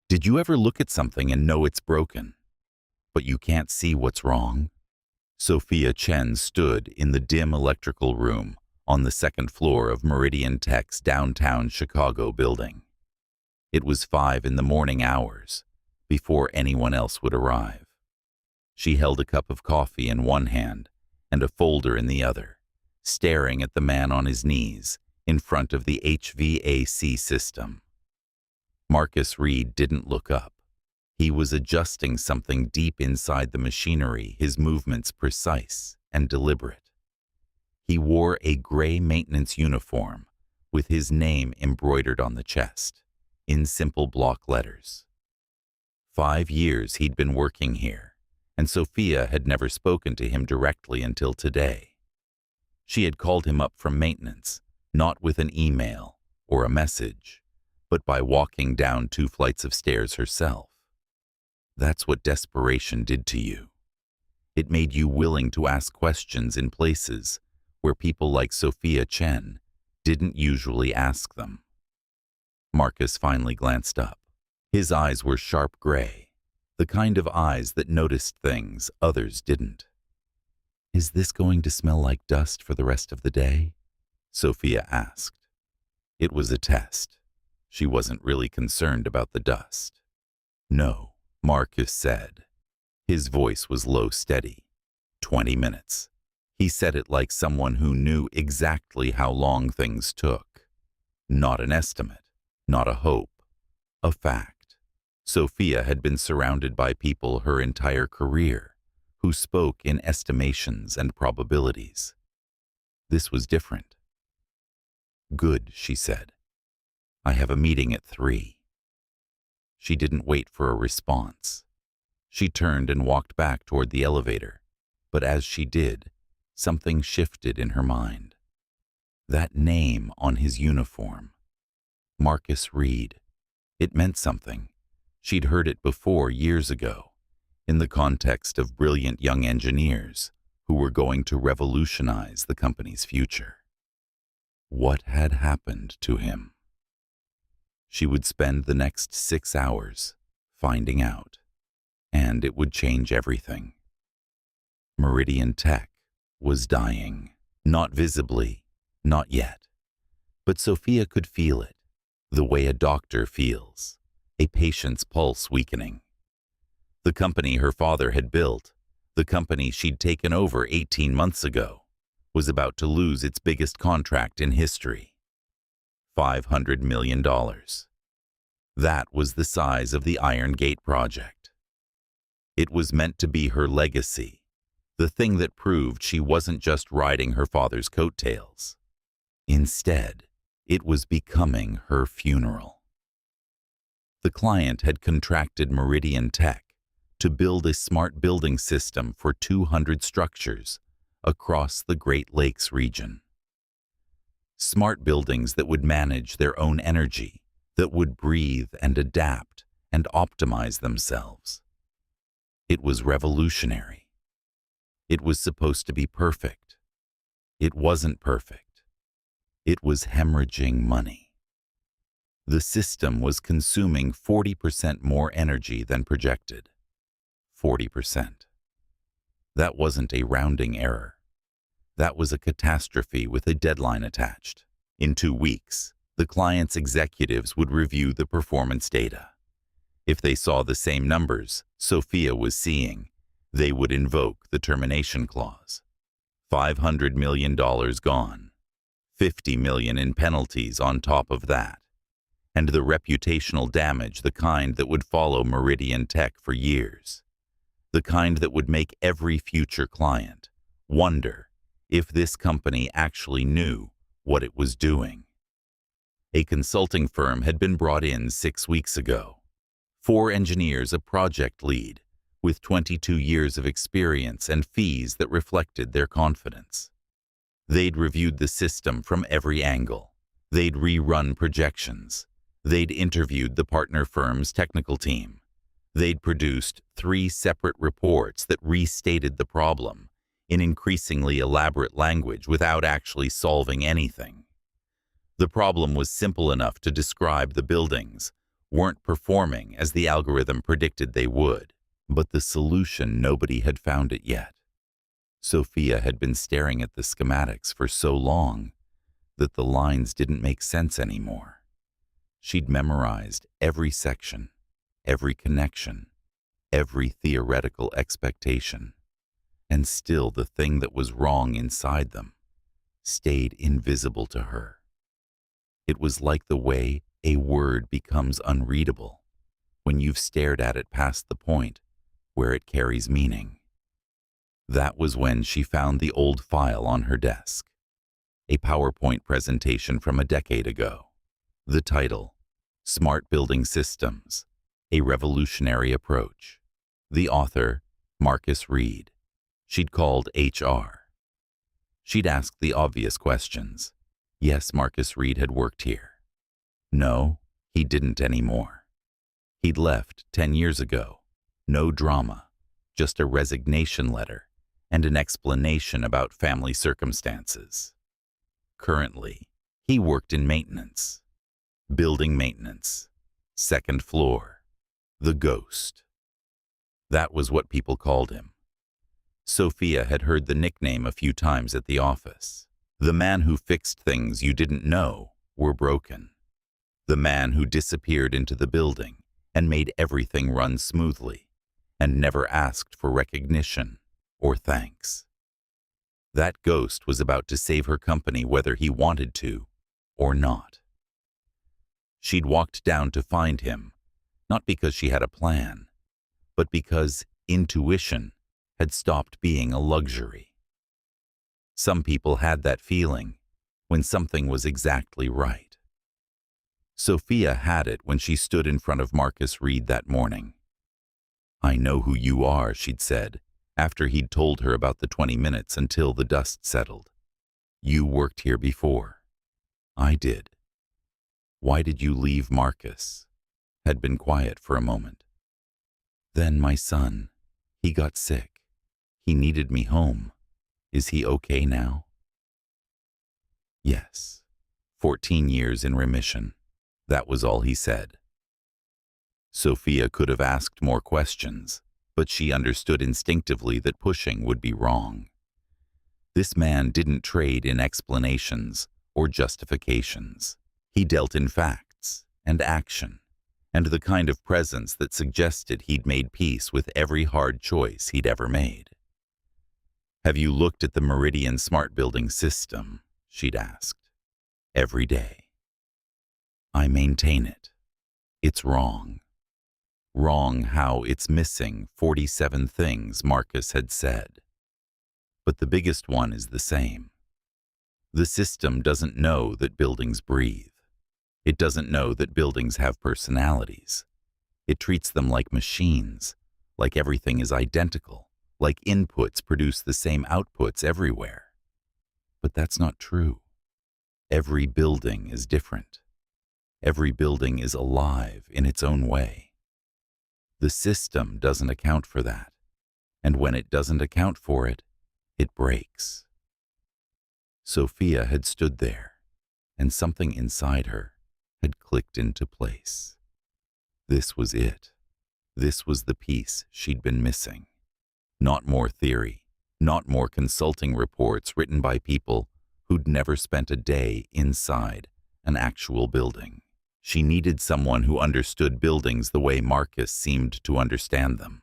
Did you ever look at something and know it's broken, but you can't see what's wrong? Sophia Chen stood in the dim electrical room on the second floor of Meridian Tech's downtown Chicago building. It was 5 in the morning hours, before anyone else would arrive. She held a cup of coffee in one hand and a folder in the other, staring at the man on his knees in front of the HVAC system. Marcus Reed didn't look up. He was adjusting something deep inside the machinery, his movements precise and deliberate. He wore a gray maintenance uniform with his name embroidered on the chest, in simple block letters. 5 years he'd been working here, and Sophia had never spoken to him directly until today. She had called him up from maintenance, not with an email or a message, but by walking down 2 flights of stairs herself. That's what desperation did to you. It made you willing to ask questions in places where people like Sophia Chen didn't usually ask them. Marcus finally glanced up. His eyes were sharp gray, the kind of eyes that noticed things others didn't. "Is this going to smell like dust for the rest of the day?" Sophia asked. It was a test. She wasn't really concerned about the dust. "No," Marcus said. His voice was low, steady. 20 minutes. He said it like someone who knew exactly how long things took. Not an estimate, not a hope, a fact. Sophia had been surrounded by people her entire career who spoke in estimations and probabilities. This was different. "Good," she said. "I have a meeting at 3. She didn't wait for a response. She turned and walked back toward the elevator, but as she did, something shifted in her mind. That name on his uniform, Marcus Reed, it meant something. She'd heard it before years ago, in the context of brilliant young engineers who were going to revolutionize the company's future. What had happened to him? She would spend the next 6 hours finding out, and it would change everything. Meridian Tech was dying, not visibly, not yet. But Sophia could feel it, the way a doctor feels, a patient's pulse weakening. The company her father had built, the company she'd taken over 18 months ago, was about to lose its biggest contract in history. $500 million. That was the size of the Iron Gate project. It was meant to be her legacy, the thing that proved she wasn't just riding her father's coattails. Instead, it was becoming her funeral. The client had contracted Meridian Tech to build a smart building system for 200 structures across the Great Lakes region. Smart buildings that would manage their own energy, that would breathe and adapt and optimize themselves. It was revolutionary. It was supposed to be perfect. It wasn't perfect. It was hemorrhaging money. The system was consuming 40% more energy than projected. 40%. That wasn't a rounding error. That was a catastrophe with a deadline attached. In 2 weeks, the client's executives would review the performance data. If they saw the same numbers Sophia was seeing, they would invoke the termination clause. $500 million gone. $50 million in penalties on top of that. And the reputational damage, the kind that would follow Meridian Tech for years. The kind that would make every future client wonder if this company actually knew what it was doing. A consulting firm had been brought in 6 weeks ago. 4 engineers, a project lead, with 22 years of experience and fees that reflected their confidence. They'd reviewed the system from every angle. They'd rerun projections. They'd interviewed the partner firm's technical team. They'd produced 3 separate reports that restated the problem in increasingly elaborate language without actually solving anything. The problem was simple enough to describe the buildings, weren't performing as the algorithm predicted they would. But the solution, nobody had found it yet. Sophia had been staring at the schematics for so long that the lines didn't make sense anymore. She'd memorized every section, every connection, every theoretical expectation, and still the thing that was wrong inside them stayed invisible to her. It was like the way a word becomes unreadable when you've stared at it past the point where it carries meaning. That was when she found the old file on her desk, a PowerPoint presentation from a decade ago. The title, Smart Building Systems, A Revolutionary Approach. The author, Marcus Reed. She'd called HR. She'd asked the obvious questions. Yes, Marcus Reed had worked here. No, he didn't anymore. He'd left 10 years ago. No drama, just a resignation letter and an explanation about family circumstances. Currently, he worked in maintenance. Building maintenance. Second floor. The ghost. That was what people called him. Sophia had heard the nickname a few times at the office. The man who fixed things you didn't know were broken. The man who disappeared into the building and made everything run smoothly and never asked for recognition or thanks. That ghost was about to save her company whether he wanted to or not. She'd walked down to find him, not because she had a plan, but because intuition had stopped being a luxury. Some people had that feeling when something was exactly right. Sophia had it when she stood in front of Marcus Reed that morning. "I know who you are," she'd said, after he'd told her about the 20 minutes until the dust settled. "You worked here before." "I did." "Why did you leave Marcus?" Had been quiet for a moment. "Then my son, he got sick. He needed me home. Is he okay now?" "Yes. 14 years in remission." That was all he said. Sophia could have asked more questions, but she understood instinctively that pushing would be wrong. This man didn't trade in explanations or justifications. He dealt in facts and action, and the kind of presence that suggested he'd made peace with every hard choice he'd ever made. "Have you looked at the Meridian Smart Building System?" she'd asked. "Every day." "I maintain it. It's wrong." Wrong how it's missing 47 things Marcus had said. But the biggest one is the same. The system doesn't know that buildings breathe. It doesn't know that buildings have personalities. It treats them like machines, like everything is identical, like inputs produce the same outputs everywhere. But that's not true. Every building is different. Every building is alive in its own way. The system doesn't account for that, and when it doesn't account for it, it breaks. Sophia had stood there, and something inside her had clicked into place. This was it. This was the piece she'd been missing. Not more theory, not more consulting reports written by people who'd never spent a day inside an actual building. She needed someone who understood buildings the way Marcus seemed to understand them.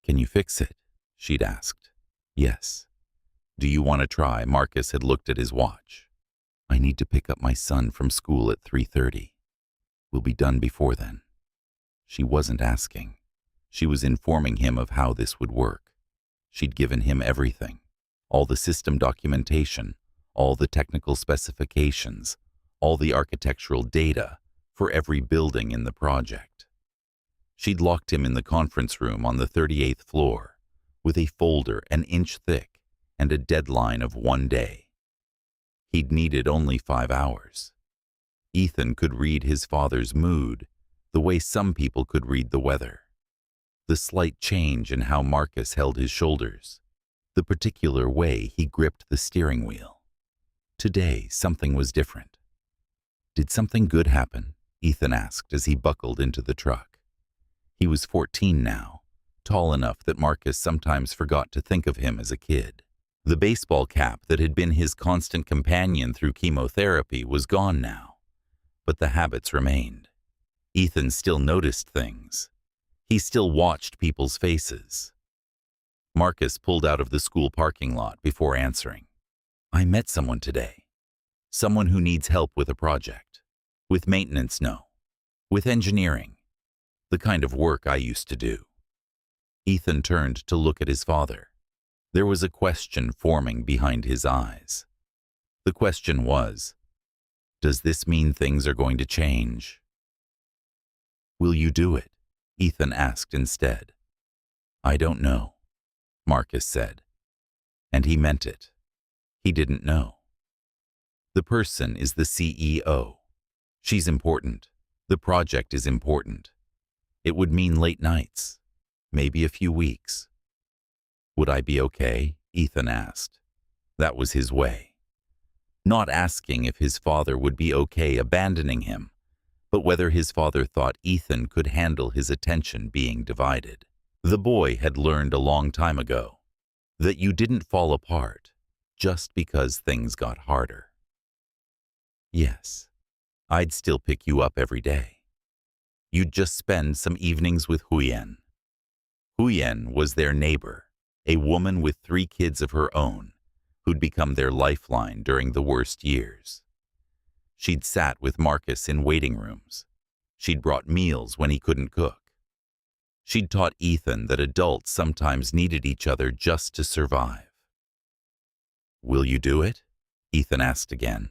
"Can you fix it?" she'd asked. "Yes." "Do you want to try?" Marcus had looked at his watch. "I need to pick up my son from school at 3:30. We'll be done before then." She wasn't asking. She was informing him of how this would work. She'd given him everything, all the system documentation, all the technical specifications, all the architectural data for every building in the project. She'd locked him in the conference room on the 38th floor with a folder an inch thick and a deadline of 1 day. He'd needed only 5 hours. Ethan could read his father's mood the way some people could read the weather. The slight change in how Marcus held his shoulders, the particular way he gripped the steering wheel. Today, something was different. "Did something good happen?" Ethan asked as he buckled into the truck. He was 14 now, tall enough that Marcus sometimes forgot to think of him as a kid. The baseball cap that had been his constant companion through chemotherapy was gone now, but the habits remained. Ethan still noticed things. He still watched people's faces. Marcus pulled out of the school parking lot before answering. I met someone today. Someone who needs help with a project. With maintenance, no. With engineering. The kind of work I used to do. Ethan turned to look at his father. There was a question forming behind his eyes. The question was, does this mean things are going to change? Will you do it? Ethan asked instead. I don't know, Marcus said. And he meant it. He didn't know. The person is the CEO. She's important. The project is important. It would mean late nights, maybe a few weeks. Would I be okay? Ethan asked. That was his way. Not asking if his father would be okay abandoning him, but whether his father thought Ethan could handle his attention being divided. The boy had learned a long time ago that you didn't fall apart just because things got harder. Yes, I'd still pick you up every day. You'd just spend some evenings with Huyen. Huyen was their neighbor, a woman with 3 kids of her own, who'd become their lifeline during the worst years. She'd sat with Marcus in waiting rooms. She'd brought meals when he couldn't cook. She'd taught Ethan that adults sometimes needed each other just to survive. Will you do it? Ethan asked again.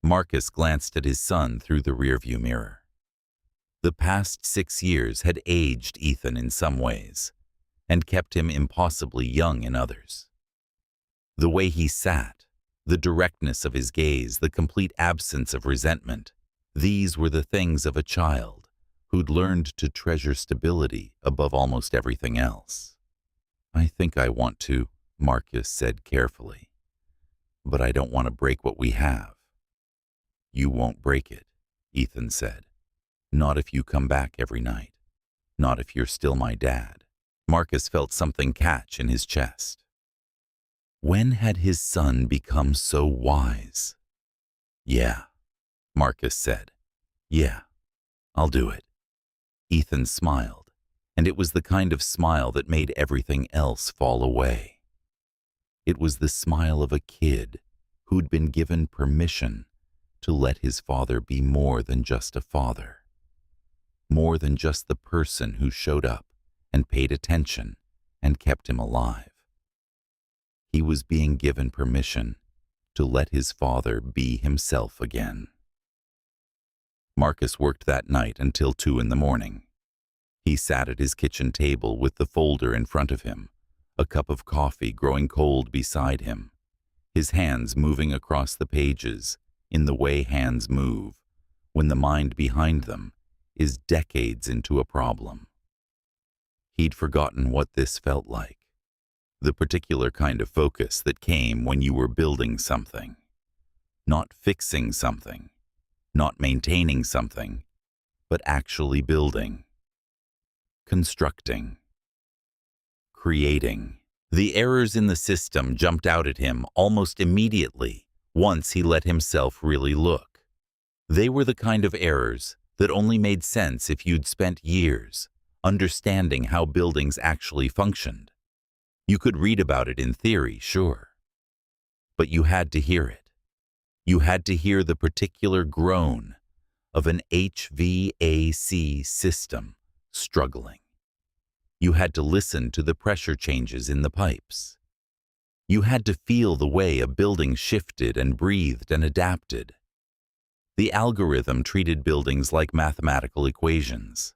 Marcus glanced at his son through the rearview mirror. The past 6 years had aged Ethan in some ways, and kept him impossibly young in others. The way he sat, the directness of his gaze, the complete absence of resentment, these were the things of a child who'd learned to treasure stability above almost everything else. I think I want to, Marcus said carefully, but I don't want to break what we have. You won't break it, Ethan said. Not if you come back every night. Not if you're still my dad. Marcus felt something catch in his chest. When had his son become so wise? Yeah, Marcus said. Yeah, I'll do it. Ethan smiled, and it was the kind of smile that made everything else fall away. It was the smile of a kid who'd been given permission to let his father be more than just a father. More than just the person who showed up and paid attention and kept him alive. He was being given permission to let his father be himself again. Marcus worked that night until 2 in the morning. He sat at his kitchen table with the folder in front of him, a cup of coffee growing cold beside him, his hands moving across the pages in the way hands move when the mind behind them is decades into a problem. He'd forgotten what this felt like, the particular kind of focus that came when you were building something, not fixing something, not maintaining something, but actually building, constructing, creating. The errors in the system jumped out at him almost immediately once he let himself really look. They were the kind of errors that only made sense if you'd spent years understanding how buildings actually functioned. You could read about it in theory, sure, but you had to hear it. You had to hear the particular groan of an HVAC system struggling. You had to listen to the pressure changes in the pipes. You had to feel the way a building shifted and breathed and adapted. The algorithm treated buildings like mathematical equations.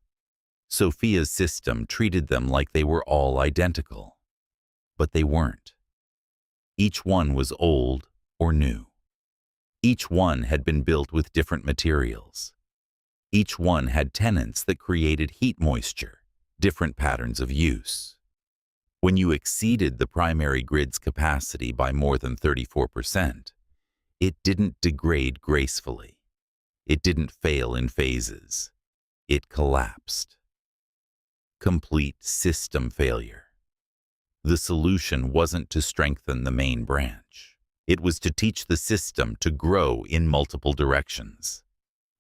Sophia's system treated them like they were all identical. But they weren't. Each one was old or new. Each one had been built with different materials. Each one had tenants that created heat moisture, different patterns of use. When you exceeded the primary grid's capacity by more than 34%, it didn't degrade gracefully. It didn't fail in phases. It collapsed. Complete system failure. The solution wasn't to strengthen the main branch. It was to teach the system to grow in multiple directions.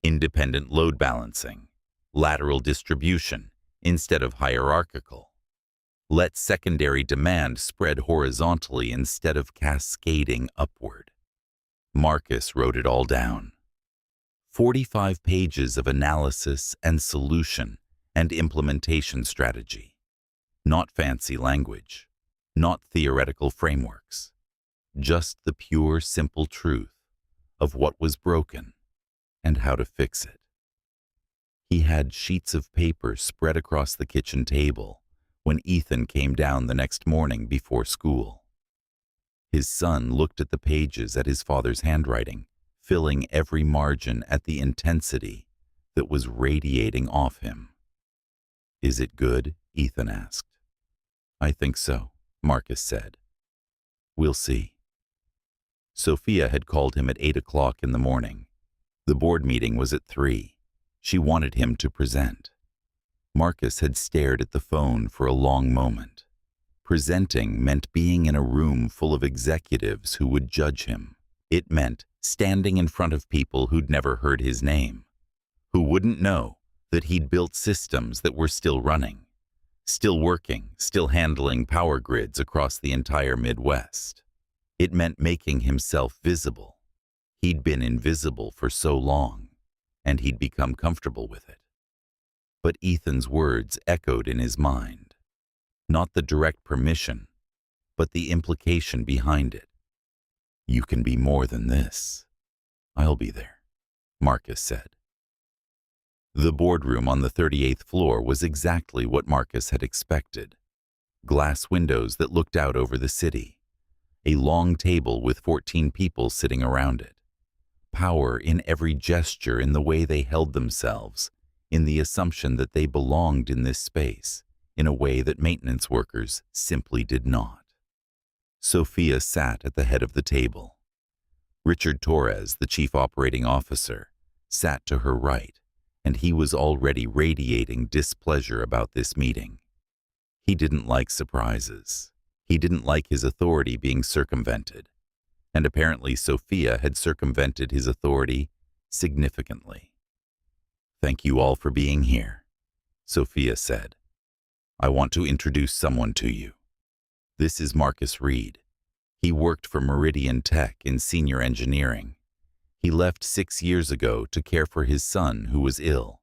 Independent load balancing, lateral distribution instead of hierarchical. Let secondary demand spread horizontally instead of cascading upward. Marcus wrote it all down. 45 pages of analysis and solution and implementation strategy. Not fancy language, not theoretical frameworks. Just the pure, simple truth of what was broken and how to fix it. He had sheets of paper spread across the kitchen table when Ethan came down the next morning before school. His son looked at the pages at his father's handwriting, filling every margin at the intensity that was radiating off him. "Is it good?" Ethan asked. "I think so," Marcus said. "We'll see." Sophia had called him at 8 o'clock in the morning. The board meeting was at 3. She wanted him to present. Marcus had stared at the phone for a long moment. Presenting meant being in a room full of executives who would judge him. It meant standing in front of people who'd never heard his name, who wouldn't know that he'd built systems that were still running, still working, still handling power grids across the entire Midwest. It meant making himself visible. He'd been invisible for so long, and he'd become comfortable with it. But Ethan's words echoed in his mind. Not the direct permission, but the implication behind it. "You can be more than this." "I'll be there," Marcus said. The boardroom on the 38th floor was exactly what Marcus had expected. Glass windows that looked out over the city. A long table with 14 people sitting around it. Power in every gesture, in the way they held themselves, in the assumption that they belonged in this space, in a way that maintenance workers simply did not. Sophia sat at the head of the table. Richard Torres, the chief operating officer, sat to her right, and he was already radiating displeasure about this meeting. He didn't like surprises. He didn't like his authority being circumvented. And apparently Sophia had circumvented his authority significantly. "Thank you all for being here," Sophia said. "I want to introduce someone to you. This is Marcus Reed. He worked for Meridian Tech in senior engineering. He left 6 years ago to care for his son who was ill.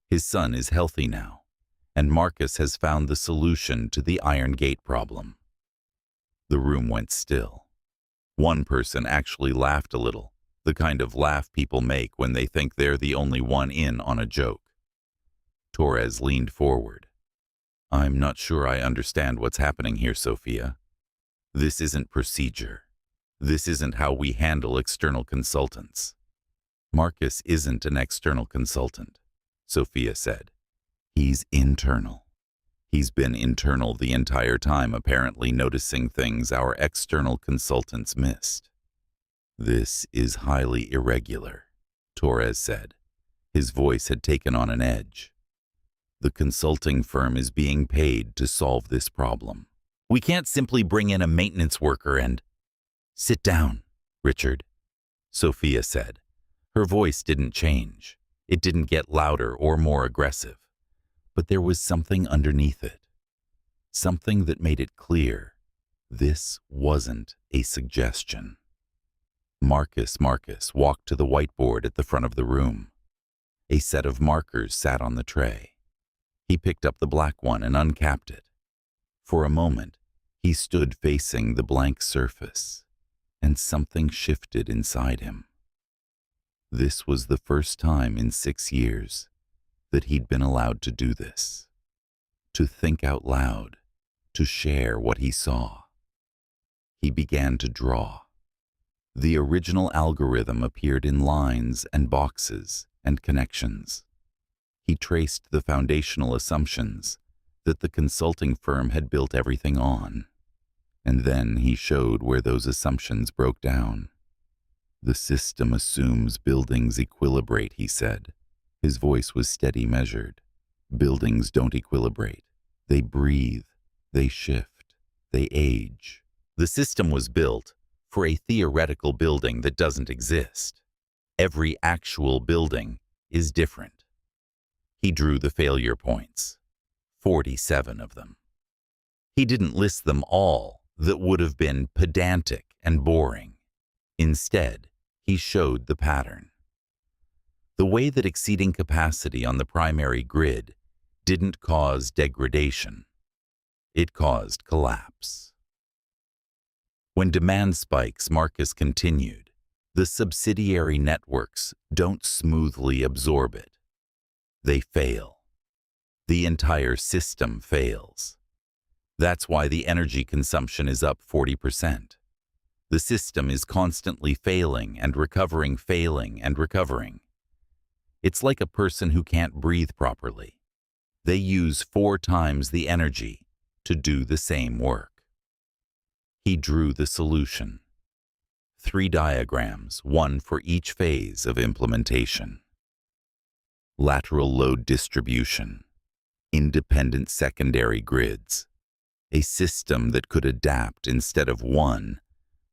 His son is healthy now, and Marcus has found the solution to the Iron Gate problem." The room went still. One person actually laughed a little, the kind of laugh people make when they think they're the only one in on a joke. Torres leaned forward. "I'm not sure I understand what's happening here, Sophia. This isn't procedure. This isn't how we handle external consultants." "Marcus isn't an external consultant," Sophia said. "He's internal. He's been internal the entire time, apparently noticing things our external consultants missed." "This is highly irregular," Torres said. His voice had taken on an edge. "The consulting firm is being paid to solve this problem. We can't simply bring in a maintenance worker and—" "Sit down, Richard," Sophia said. Her voice didn't change. It didn't get louder or more aggressive. But there was something underneath it. Something that made it clear this wasn't a suggestion. Marcus walked to the whiteboard at the front of the room. A set of markers sat on the tray. He picked up the black one and uncapped it. For a moment, he stood facing the blank surface, and something shifted inside him. This was the first time in 6 years that he'd been allowed to do this, to think out loud, to share what he saw. He began to draw. The original algorithm appeared in lines and boxes and connections. He traced the foundational assumptions that the consulting firm had built everything on, and then he showed where those assumptions broke down. The system assumes buildings equilibrate, he said. His voice was steady, measured. Buildings don't equilibrate. They breathe, they shift, they age. The system was built for a theoretical building that doesn't exist. Every actual building is different. He drew the failure points, 47 of them. He didn't list them all. That would have been pedantic and boring. Instead, he showed the pattern. The way that exceeding capacity on the primary grid didn't cause degradation. It caused collapse. When demand spikes, Marcus continued, the subsidiary networks don't smoothly absorb it. They fail. The entire system fails. That's why the energy consumption is up 40%. The system is constantly failing and recovering, failing and recovering. It's like a person who can't breathe properly. They use 4 times the energy to do the same work. He drew the solution. 3 diagrams, 1 for each phase of implementation. Lateral load distribution, independent secondary grids, a system that could adapt instead of one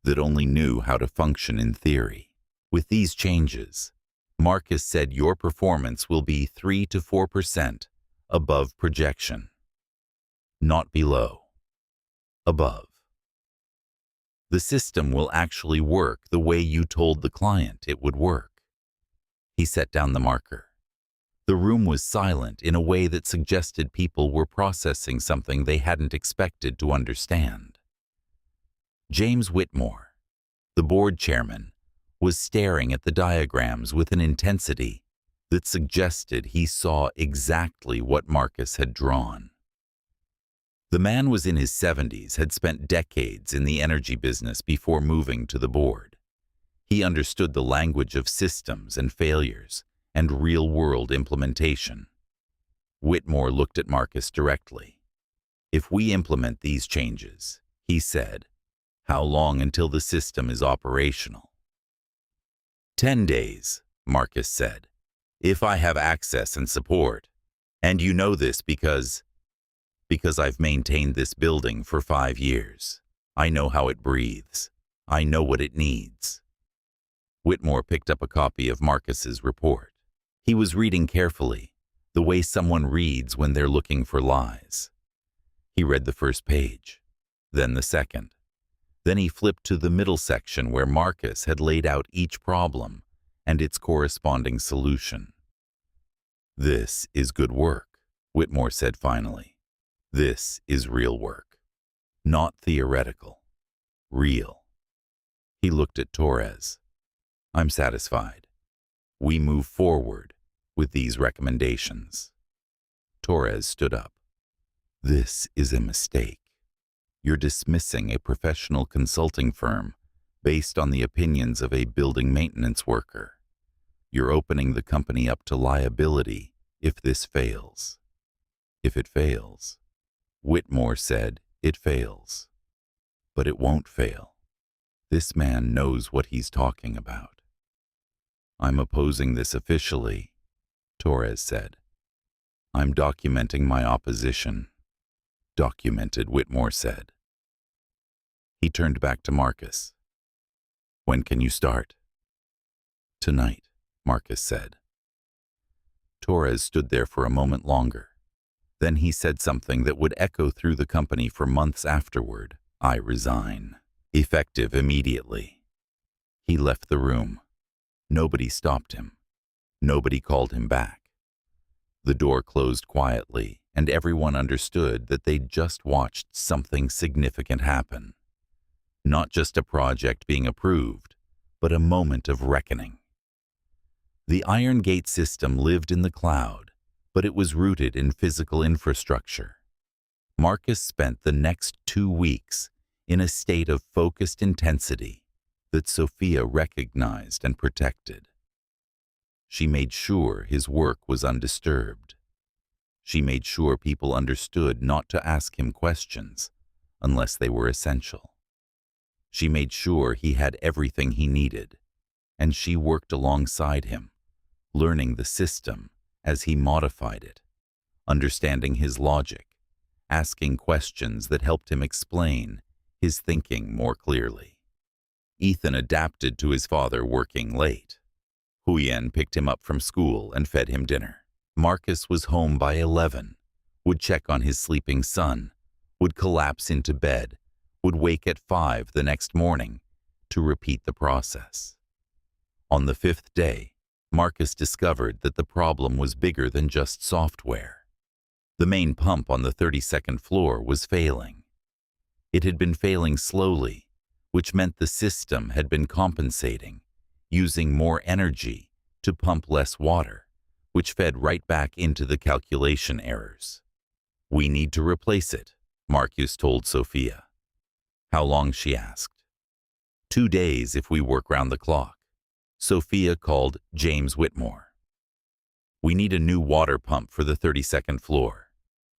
that only knew how to function in theory. With these changes, Marcus said your performance will be 3 to 4% above projection. Not below. Above. The system will actually work the way you told the client it would work. He set down the marker. The room was silent in a way that suggested people were processing something they hadn't expected to understand. James Whitmore, the board chairman, was staring at the diagrams with an intensity that suggested he saw exactly what Marcus had drawn. The man was in his 70s, had spent decades in the energy business before moving to the board. He understood the language of systems and failures and real-world implementation. Whitmore looked at Marcus directly. If we implement these changes, he said, how long until the system is operational? 10 days, Marcus said, if I have access and support. And you know this because I've maintained this building for 5 years. I know how it breathes. I know what it needs. Whitmore picked up a copy of Marcus's report. He was reading carefully, the way someone reads when they're looking for lies. He read the first page, then the second. Then he flipped to the middle section where Marcus had laid out each problem and its corresponding solution. This is good work, Whitmore said finally. This is real work. Not theoretical. Real. He looked at Torres. I'm satisfied. We move forward with these recommendations. Torres stood up. This is a mistake. You're dismissing a professional consulting firm based on the opinions of a building maintenance worker. You're opening the company up to liability if this fails. If it fails, Whitmore said, it fails. But it won't fail. This man knows what he's talking about. I'm opposing this officially, Torres said. I'm documenting my opposition. Documented, Whitmore said. He turned back to Marcus. When can you start? Tonight, Marcus said. Torres stood there for a moment longer. Then he said something that would echo through the company for months afterward. I resign. Effective immediately. He left the room. Nobody stopped him. Nobody called him back. The door closed quietly, and everyone understood that they'd just watched something significant happen. Not just a project being approved, but a moment of reckoning. The Iron Gate system lived in the cloud, but it was rooted in physical infrastructure. Marcus spent the next 2 weeks in a state of focused intensity that Sophia recognized and protected. She made sure his work was undisturbed. She made sure people understood not to ask him questions unless they were essential. She made sure he had everything he needed, and she worked alongside him, learning the system as he modified it, understanding his logic, asking questions that helped him explain his thinking more clearly. Ethan adapted to his father working late. Huyen picked him up from school and fed him dinner. Marcus was home by 11, would check on his sleeping son, would collapse into bed, would wake at 5 the next morning to repeat the process. On the 5th day, Marcus discovered that the problem was bigger than just software. The main pump on the 32nd floor was failing. It had been failing slowly, which meant the system had been compensating, using more energy to pump less water, which fed right back into the calculation errors. "We need to replace it," Marcus told Sophia. "How long?" she asked. 2 days if we work round the clock." Sophia called James Whitmore. "We need a new water pump for the 32nd floor.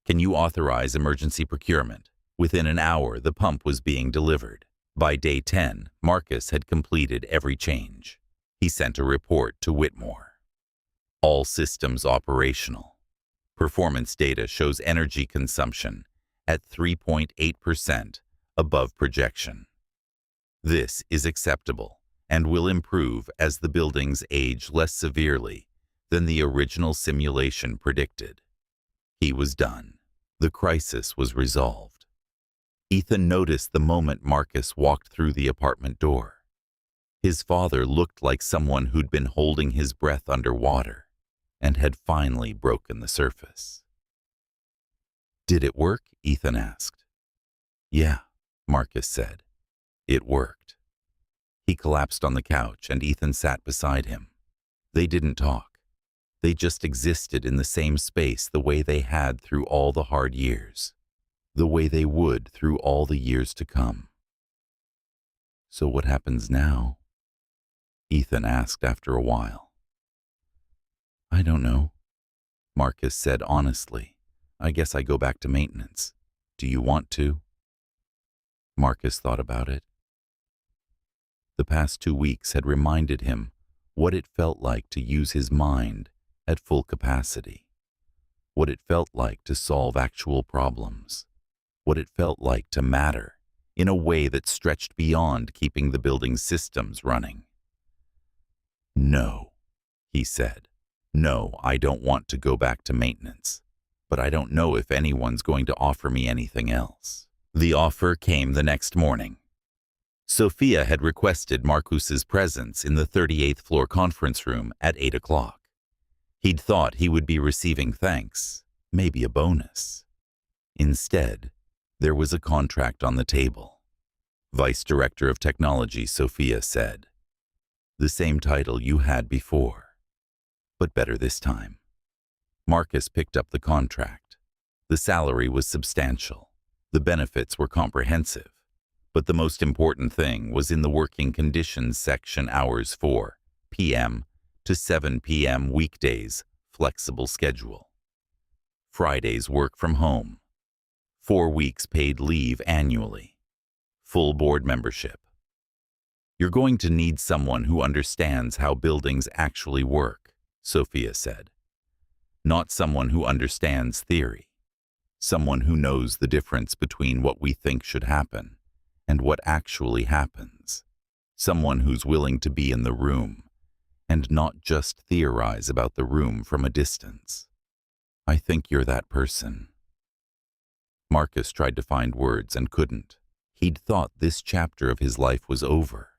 Can you authorize emergency procurement?" Within an hour, the pump was being delivered. By day 10, Marcus had completed every change. He sent a report to Whitmore. "All systems operational. Performance data shows energy consumption at 3.8% above projection. This is acceptable and will improve as the buildings age less severely than the original simulation predicted." He was done. The crisis was resolved. Ethan noticed the moment Marcus walked through the apartment door. His father looked like someone who'd been holding his breath underwater and had finally broken the surface. "Did it work?" Ethan asked. "Yeah," Marcus said. "It worked." He collapsed on the couch and Ethan sat beside him. They didn't talk. They just existed in the same space the way they had through all the hard years, the way they would through all the years to come. "So what happens now?" Ethan asked after a while. "I don't know," Marcus said honestly. "I guess I go back to maintenance. Do you want to?" Marcus thought about it. The past 2 weeks had reminded him what it felt like to use his mind at full capacity, what it felt like to solve actual problems, what it felt like to matter in a way that stretched beyond keeping the building's systems running. "No," he said. "No, I don't want to go back to maintenance, but I don't know if anyone's going to offer me anything else." The offer came the next morning. Sophia had requested Marcus's presence in the 38th floor conference room at 8 o'clock. He'd thought he would be receiving thanks, maybe a bonus. Instead, there was a contract on the table. "Vice Director of Technology," Sophia said. "The same title you had before, but better this time." Marcus picked up the contract. The salary was substantial. The benefits were comprehensive. But the most important thing was in the working conditions section: hours 4 p.m. to 7 p.m. weekdays, flexible schedule. Fridays work from home. 4 weeks paid leave annually. Full board membership. "You're going to need someone who understands how buildings actually work," Sophia said. "Not someone who understands theory. Someone who knows the difference between what we think should happen and what actually happens. Someone who's willing to be in the room and not just theorize about the room from a distance. I think you're that person." Marcus tried to find words and couldn't. He'd thought this chapter of his life was over.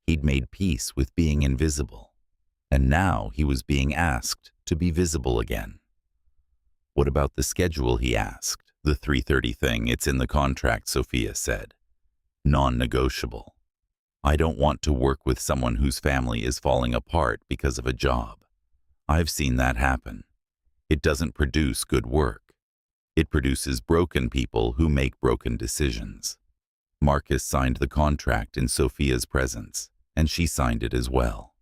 He'd made peace with being invisible, and now he was being asked to be visible again. "What about the schedule?" he asked. "The 3:30 thing, it's in the contract," Sophia said. "Non-negotiable. I don't want to work with someone whose family is falling apart because of a job. I've seen that happen. It doesn't produce good work. It produces broken people who make broken decisions." Marcus signed the contract in Sophia's presence, and she signed it as well.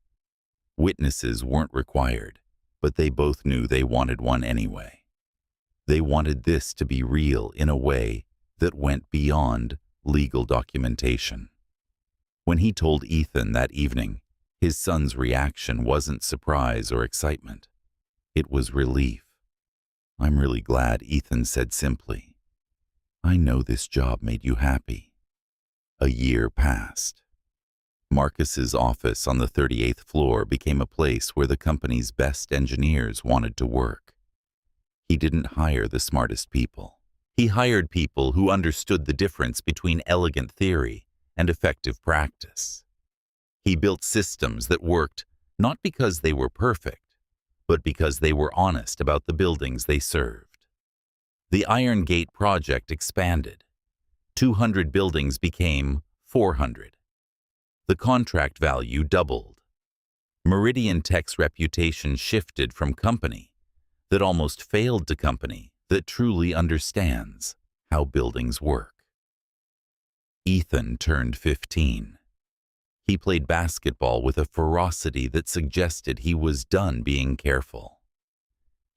Witnesses weren't required, but they both knew they wanted one anyway. They wanted this to be real in a way that went beyond legal documentation. When he told Ethan that evening, His son's reaction wasn't surprise or excitement. It was relief. "I'm really glad," Ethan said simply. "I know this job made you happy." A year passed. Marcus's office on the 38th floor became a place where the company's best engineers wanted to work. He didn't hire the smartest people. He hired people who understood the difference between elegant theory and effective practice. He built systems that worked not because they were perfect, but because they were honest about the buildings they served. The Iron Gate project expanded. 200 buildings became 400. The contract value doubled. Meridian Tech's reputation shifted from company that almost failed to company that truly understands how buildings work. Ethan turned 15. He played basketball with a ferocity that suggested he was done being careful.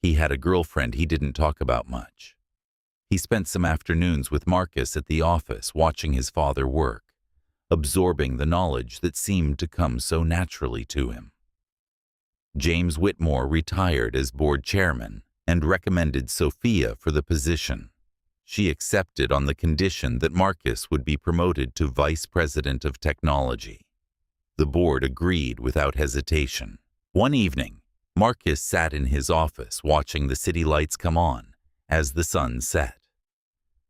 He had a girlfriend he didn't talk about much. He spent some afternoons with Marcus at the office watching his father work, absorbing the knowledge that seemed to come so naturally to him. James Whitmore retired as board chairman and recommended Sophia for the position. She accepted on the condition that Marcus would be promoted to vice president of technology. The board agreed without hesitation. One evening, Marcus sat in his office watching the city lights come on as the sun set.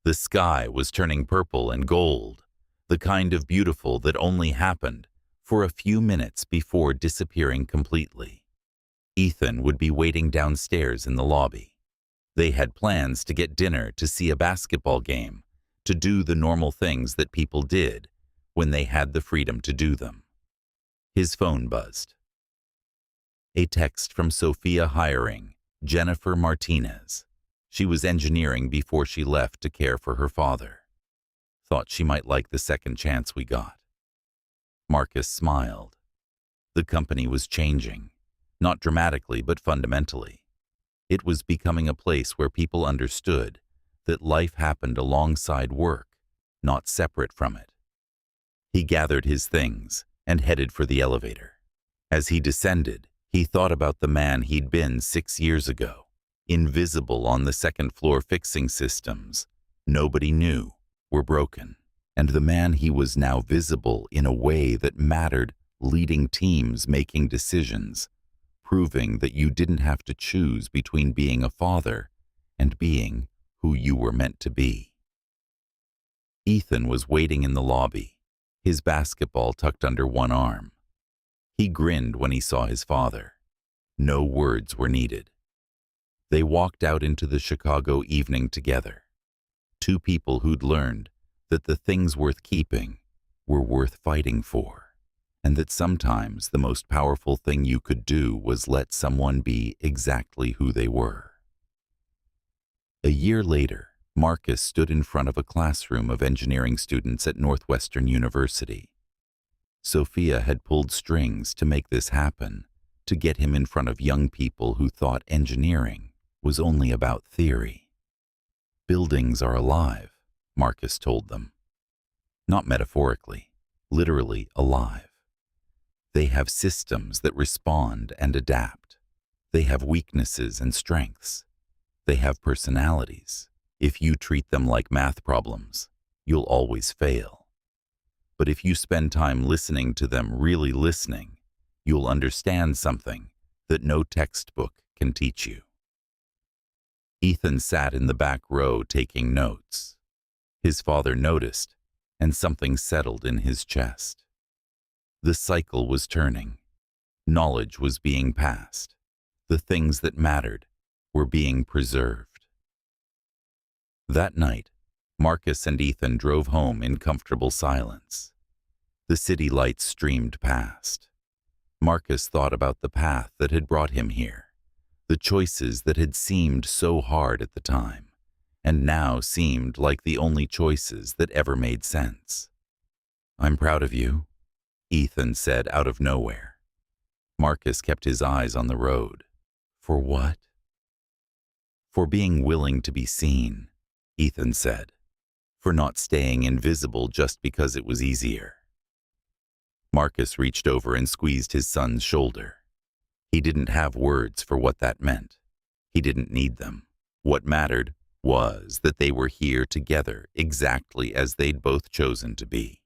The sky was turning purple and gold, the kind of beautiful that only happened for a few minutes before disappearing completely. Ethan would be waiting downstairs in the lobby. They had plans to get dinner, to see a basketball game, to do the normal things that people did when they had the freedom to do them. His phone buzzed. A text from Sophia hiring Jennifer Martinez. She was engineering before she left to care for her father. Thought she might like the second chance we got. Marcus smiled. The company was changing, not dramatically but fundamentally. It was becoming a place where people understood that life happened alongside work, not separate from it. He gathered his things and headed for the elevator. As he descended, he thought about the man he'd been 6 years ago, invisible on the second floor fixing systems nobody knew were broken, and the man he was now visible in a way that mattered, leading teams, making decisions, proving that you didn't have to choose between being a father and being who you were meant to be. Ethan was waiting in the lobby, his basketball tucked under one arm. He grinned when he saw his father. No words were needed. They walked out into the Chicago evening together. Two people who'd learned that the things worth keeping were worth fighting for, and that sometimes the most powerful thing you could do was let someone be exactly who they were. A year later, Marcus stood in front of a classroom of engineering students at Northwestern University. Sophia had pulled strings to make this happen, to get him in front of young people who thought engineering was only about theory. "Buildings are alive," Marcus told them. Not metaphorically, literally alive. They have systems that respond and adapt. They have weaknesses and strengths. They have personalities. If you treat them like math problems, you'll always fail. But if you spend time listening to them, really listening, you'll understand something that no textbook can teach you. Ethan sat in the back row taking notes. His father noticed, and something settled in his chest. The cycle was turning. Knowledge was being passed. The things that mattered were being preserved. That night, Marcus and Ethan drove home in comfortable silence. The city lights streamed past. Marcus thought about the path that had brought him here, the choices that had seemed so hard at the time, and now seemed like the only choices that ever made sense. "I'm proud of you," Ethan said out of nowhere. Marcus kept his eyes on the road. "For what?" "For being willing to be seen," Ethan said. "For not staying invisible just because it was easier." Marcus reached over and squeezed his son's shoulder. He didn't have words for what that meant. He didn't need them. What mattered was that they were here together exactly as they'd both chosen to be.